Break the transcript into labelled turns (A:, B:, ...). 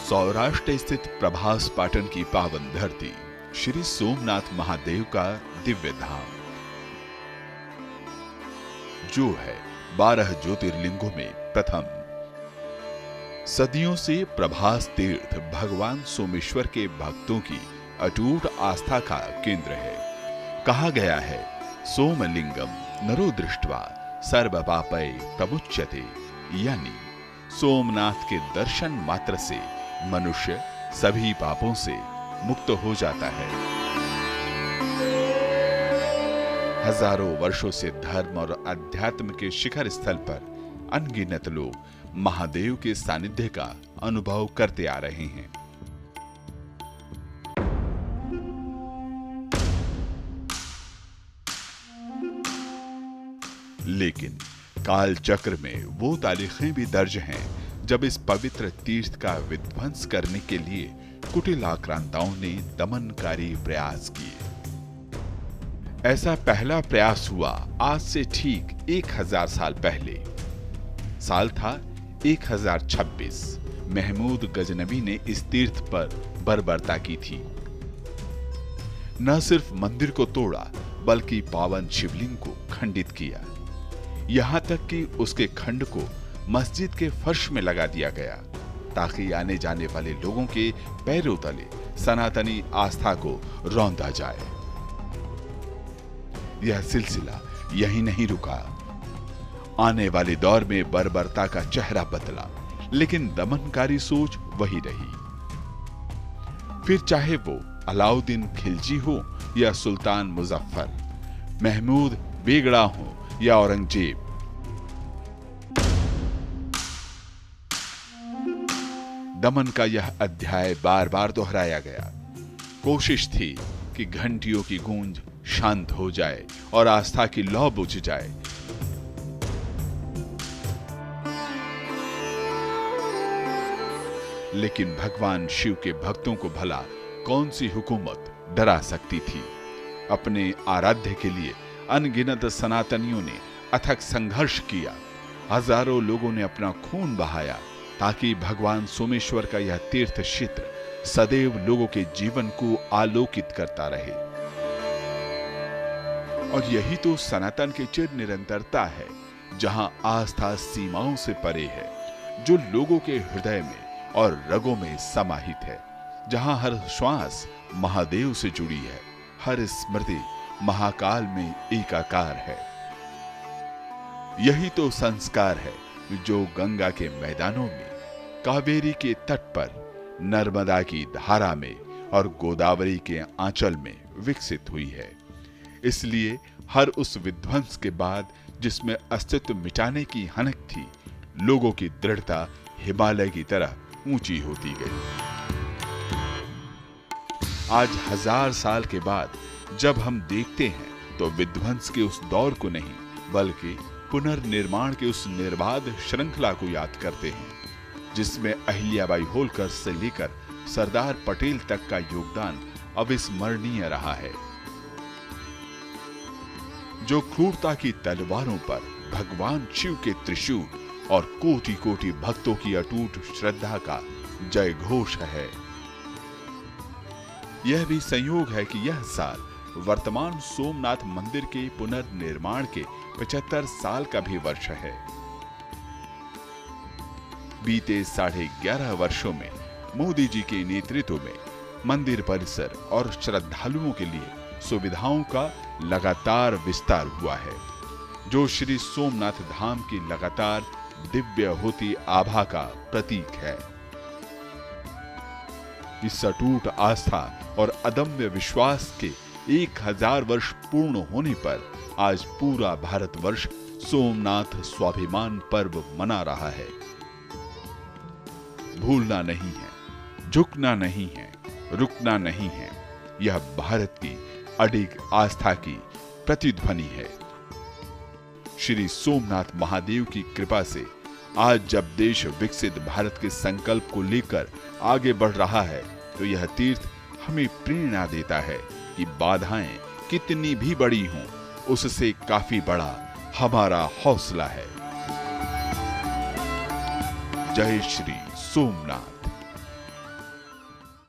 A: सौराष्ट्र स्थित प्रभास पाटन की पावन धरती श्री सोमनाथ महादेव का दिव्य धाम, जो है 12 ज्योतिर्लिंगों में प्रथम। सदियों से प्रभास तीर्थ भगवान सोमेश्वर के भक्तों की अटूट आस्था का केंद्र है। कहा गया है, सोमलिंगम नरो दृष्ट्वा सर्व पापै प्रमुच्यते, यानी सोमनाथ के दर्शन मात्र से मनुष्य सभी पापों से मुक्त हो जाता है। हजारों वर्षों से धर्म और अध्यात्म के शिखर स्थल पर अनगिनत लोग महादेव के सानिध्य का अनुभव करते आ रहे हैं। लेकिन काल चक्र में वो तारीखें भी दर्ज हैं जब इस पवित्र तीर्थ का विध्वंस करने के लिए कुटिल आक्रांताओं ने दमनकारी प्रयास किए। ऐसा पहला प्रयास हुआ आज से ठीक 1000 साल पहले। साल था 1026। महमूद गजनबी ने इस तीर्थ पर बर्बरता की थी। न सिर्फ मंदिर को तोड़ा, बल्कि पावन शिवलिंग को खंडित किया। यहां तक कि उसके खंड को मस्जिद के फर्श में लगा दिया गया, ताकि आने जाने वाले लोगों के पैरों तले सनातनी आस्था को रौंदा जाए। यह सिलसिला यही नहीं रुका। आने वाले दौर में बर्बरता का चेहरा बदला, लेकिन दमनकारी सोच वही रही। फिर चाहे वो अलाउद्दीन खिलजी हो या सुल्तान मुजफ्फर, महमूद बेगड़ा हो या औरंगजेब, दमन का यह अध्याय बार बार दोहराया गया। कोशिश थी कि घंटियों की गूंज शांत हो जाए और आस्था की लौ बुझ जाए। लेकिन भगवान शिव के भक्तों को भला कौन सी हुकूमत डरा सकती थी। अपने आराध्य के लिए अनगिनत सनातनियों ने अथक संघर्ष किया। हजारों लोगों ने अपना खून बहाया, ताकि भगवान सोमेश्वर का यह तीर्थ क्षेत्र सदैव लोगों के जीवन को आलोकित करता रहे। और यही तो सनातन की चिर निरंतरता है, जहां आस्था सीमाओं से परे है, जो लोगों के हृदय में और रगों में समाहित है, जहां हर श्वास महादेव से जुड़ी है, हर स्मृति महाकाल में एकाकार है। यही तो संस्कार है जो गंगा के मैदानों में, कावेरी के तट पर, नर्मदा की धारा में और गोदावरी के आंचल में विकसित हुई है। इसलिए हर उस विध्वंस के बाद जिसमें अस्तित्व मिटाने की हनक थी, लोगों की दृढ़ता हिमालय की तरह ऊंची होती गई। आज 1000 साल के बाद जब हम देखते हैं, तो विध्वंस के उस दौर को नहीं, बल्कि पुनर्निर्माण के उस निर्बाध श्रृंखला को याद करते हैं, जिसमें अहिल्याबाई होलकर से लेकर सरदार पटेल तक का योगदान अविस्मरणीय रहा है। जो क्रूरता की तलवारों पर भगवान शिव के त्रिशूल और कोटि कोटि भक्तों की अटूट श्रद्धा का जय घोष है। यह भी संयोग है कि यह साल वर्तमान सोमनाथ मंदिर के पुनर्निर्माण के 75 साल का भी वर्ष है। बीते 11.5 वर्षों में मोदी जी के नेतृत्व में मंदिर परिसर और श्रद्धालुओं के लिए सुविधाओं का लगातार विस्तार हुआ है, जो श्री सोमनाथ धाम की लगातार दिव्य होती आभा का प्रतीक है। इस अटूट आस्था और अदम्य विश्वास के 1000 वर्ष पूर्ण होने पर आज पूरा भारतवर्ष सोमनाथ स्वाभिमान पर्व मना रहा है। भूलना नहीं है, झुकना नहीं है, रुकना नहीं है। यह भारत की अडिग आस्था की प्रतिध्वनि है। श्री सोमनाथ महादेव की कृपा से आज जब देश विकसित भारत के संकल्प को लेकर आगे बढ़ रहा है, तो यह तीर्थ हमें प्रेरणा देता है कि बाधाएं कितनी भी बड़ी हों, उससे काफी बड़ा हमारा हौसला है। जय श्री सोमनाथ।